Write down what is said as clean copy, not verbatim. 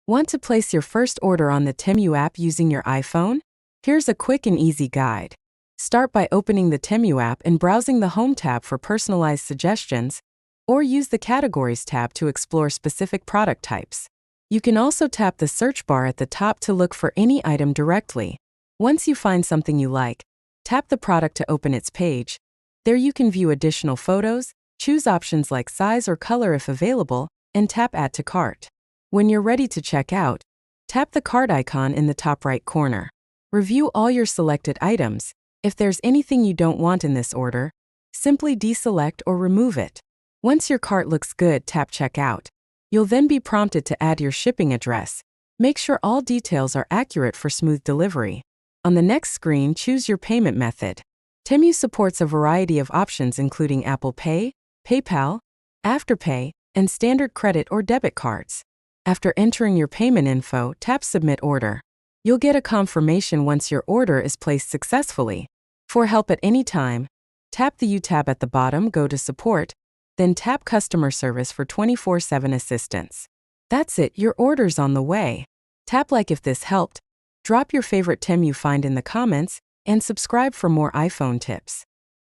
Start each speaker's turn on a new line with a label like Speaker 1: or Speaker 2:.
Speaker 1: Want to place your first order on the Temu app using your iPhone? Here's a quick and easy guide. Start by opening the Temu app and browsing the Home tab for personalized suggestions, or use the Categories tab to explore specific product types. You can also tap the search bar at the top to look for any item directly. Once you find something you like, tap the product to open its page. There you can view additional photos, choose options like size or color if available, and tap Add to Cart. When you're ready to check out, tap the cart icon in the top right corner. Review all your selected items. If there's anything you don't want in this order, simply deselect or remove it. Once your cart looks good, tap Checkout. You'll then be prompted to add your shipping address. Make sure all details are accurate for smooth delivery. On the next screen, choose your payment method. Temu supports a variety of options including Apple Pay, PayPal, Afterpay, and standard credit or debit cards. After entering your payment info, tap Submit Order. You'll get a confirmation once your order is placed successfully. For help at any time, tap the U tab at the bottom, go to Support, then tap Customer Service for 24/7 assistance. That's it, your order's on the way. Tap like if this helped, drop your favorite Temu find in the comments, and subscribe for more iPhone tips.